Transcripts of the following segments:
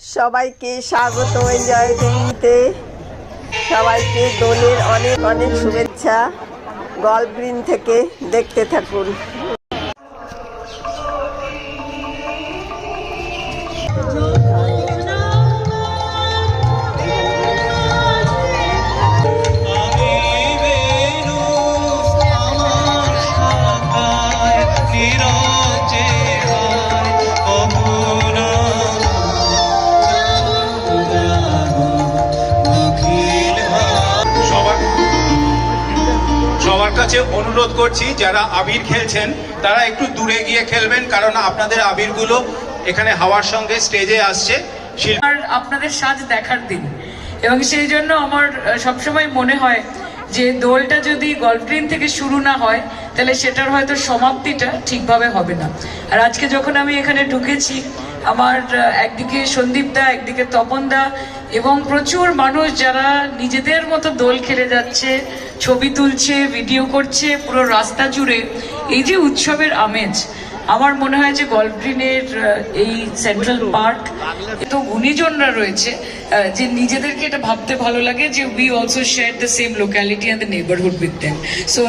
সবাইকে স্বাগত এনজয় দিতে, সবাইকে দোলের অনেক অনেক শুভেচ্ছা। গল্ফ গ্রিন থেকে দেখতে থাকুন। সবার কাছে অনুরোধ করছি, যারা আবির খেলছেন তারা একটু দূরে গিয়ে খেলবেন, কারণ আপনাদের আবিরগুলো এখানে হাওয়ার সঙ্গে স্টেজে আসছে। আপনাদের সাজ দেখার দিন, এবং সেই জন্য আমার সবসময় মনে হয় যে দোলটা যদি গল্ফ গ্রিন থেকে শুরু না হয় তাহলে সেটার হয়তো সমাপ্তিটা ঠিকভাবে হবে না। আর আজকে যখন আমি এখানে ঢুকেছি, আমার একদিকে সন্দীপদা, একদিকে তপনদা এবং প্রচুর মানুষ যারা নিজেদের মতো দোল খেলে যাচ্ছে, ছবি তুলছে, ভিডিও করছে পুরো রাস্তা জুড়ে। এই যে উৎসবের আমেজ, আমার মনে হয় যে গল্ফ গ্রিনের এই সেন্ট্রাল পার্ক তো গুণীজনরা রয়েছে যে নিজেদেরকে এটা ভাবতে ভালো লাগে যে we also share the same locality and the neighbourhood with them. So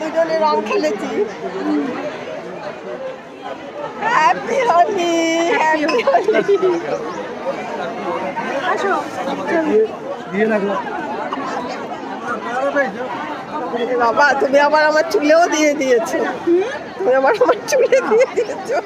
দুজনে রং খেলেছি। Happy Holi, happy Holi. বাবা, তুমি আবার আমার চুলেও দিয়ে দিয়েছো। তুমি আবার আমার চুলে দিয়ে দিয়েছো।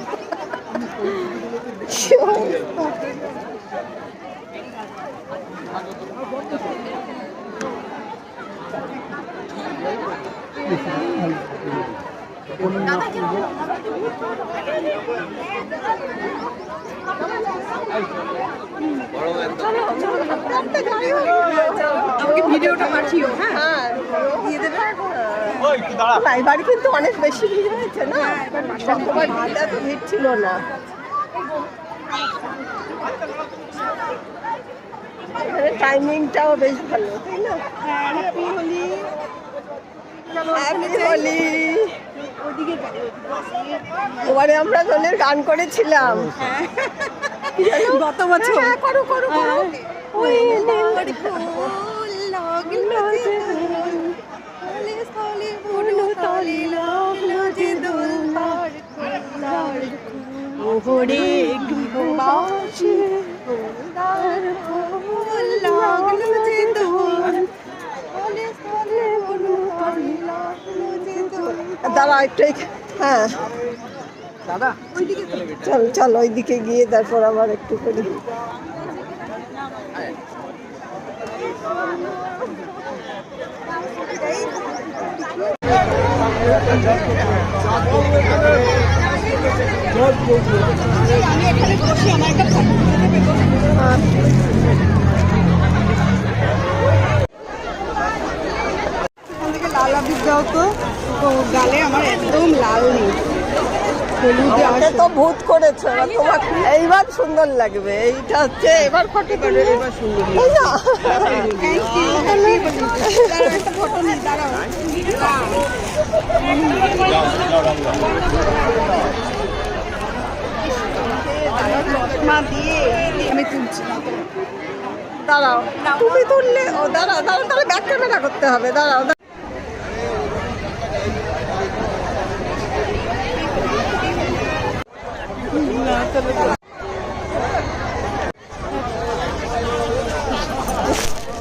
ভিডিওটা পাঠিও। হ্যাঁ, দিয়ে দেবে। এবারে কিন্তু অনেক বেশি ভিড় হয়েছে না, গতবার এত ভিড় ছিল না। এখানে টাইমিংটাও বেশ ভালো, তাই না? Happy Holi, happy Holi. এবারে আমরা দোলের গান করেছিলাম গত বছর। করো করো করো। ওই ওরে গৃহবাসী ফুলদার ফুল লাগলো যে দোল, দাঁড়া একটু। হ্যাঁ দাদা চল চল ওইদিকে গিয়ে তারপর আবার একটু করি। লাল আবির দাও তো, গালে আমার একদম লাল নেই, হলুদে আমাকে তো ভূত করেছো, এবার তোমার এইবার সুন্দর লাগবে। এইটা হচ্ছে এবার ফটো করে, এবার সুন্দর। তাই না? একটা ফটো নিই, দাঁড়াও। মা দিয়ে আমি তুলছি, দাঁড়াও তুমি তুললে। ও দাঁড়াও দাঁড়াও, তাহলে ব্যাক ক্যামেরা করতে হবে। দাঁড়াও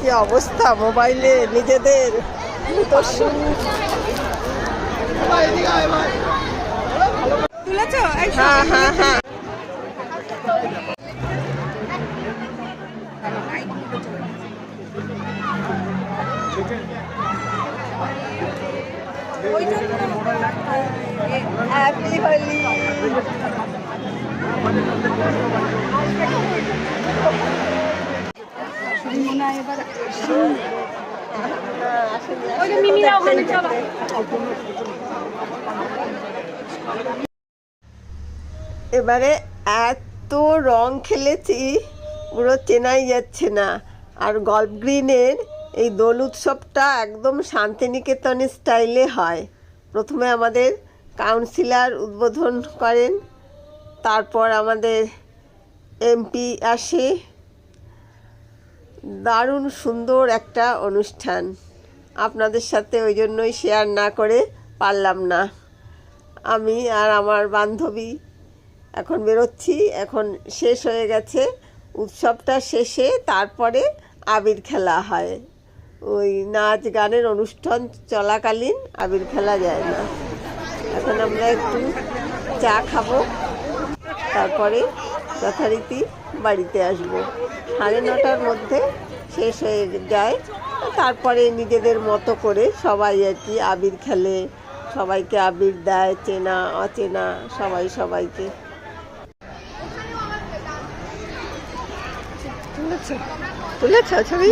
কি অবস্থা মোবাইলে নিজেদের। তুলেছ? হ্যাঁ হ্যাঁ হ্যাঁ। হ্যাপি হোলি। এবারে এত রং খেলেছি পুরো চেনাই যাচ্ছে না। আর গল্ফ গ্রিনের এই দোল উৎসবটা একদম শান্তিনিকেতনের স্টাইলে হয়। প্রথমে আমাদের কাউন্সিলর উদ্বোধন করেন, তারপর আমাদের এমপি আসে। দারুণ সুন্দর একটা অনুষ্ঠান, আপনাদের সাথে ওই জন্যই শেয়ার না করে পারলাম না। আমি আর আমার বান্ধবী এখন বেরোচ্ছি, এখন শেষ হয়ে গেছে উৎসবটা। শেষে তারপরে আবির খেলা হয়। ওই নাচ গানের অনুষ্ঠান চলাকালীন আবির খেলা যায় না। এখন আমরা একটু চা খাবো, তারপরে যথারীতি বাড়িতে আসবো। 9:30টার মধ্যে শেষ হয়ে যায়। তারপরে নিজেদের মতো করে সবাই আর কি আবির খেলে, সবাইকে আবির দেয়, চেনা অচেনা সবাই সবাইকে। তুলেছ ছবি?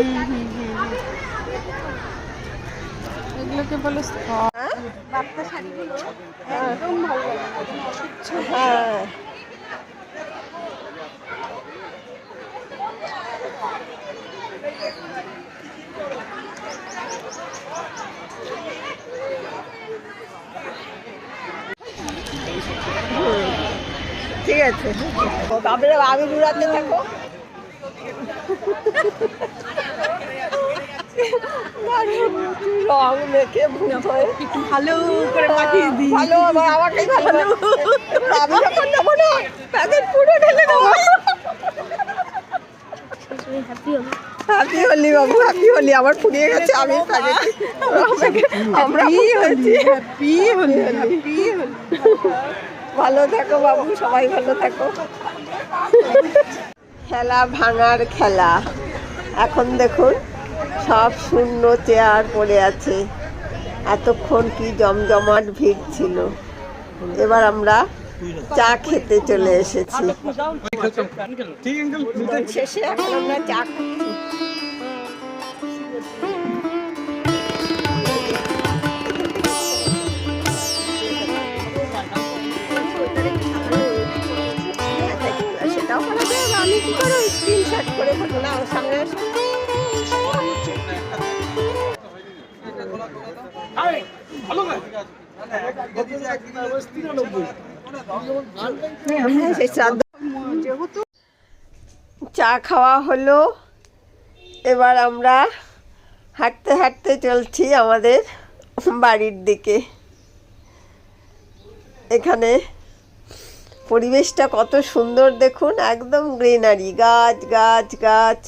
এগুলোকে বলে বার্তা শাড়িগুলো একদম ভালো লাগে। হ্যাঁ ঠিক আছে, তারপরে আবির উড়াতে থাকো। রং মেখে ভূত হয়ে একটু ভালো করে পাঠিয়ে দিই। ভালো, আবার আমাকেই ভালো। আমি যখন যাবো না তাদের পুরো ঢেলে দেবো। হ্যাপি হোলি বাবু, হ্যাপি হোলি। আমার ফুরিয়ে গেছে আমি আমরা হ্যাপি হোলি, হ্যাপি হোলি। ভালো থাকো বাবু, সবাই ভালো থাকো। খেলা ভাঙার খেলা। এখন দেখুন সব শূন্য চেয়ার পড়ে আছে। এতক্ষণ কি জমজমাট ভিড় ছিল। এবার আমরা চা খেতে চলে এসেছি। শেষে এখন আমরা চা খাচ্ছি। সেটাও ক্লিক করো, স্ক্রিনশট করে ফটো নাও সামনে এসো। হ্যাঁ, সেই শ্রাদ্ধ যেহেতু চা খাওয়া হলো, এবার আমরা হাঁটতে হাঁটতে চলছি আমাদের বাড়ির দিকে। এখানে পরিবেশটা কত সুন্দর দেখুন, একদম গ্রিনারি, গাছ গাছ গাছ।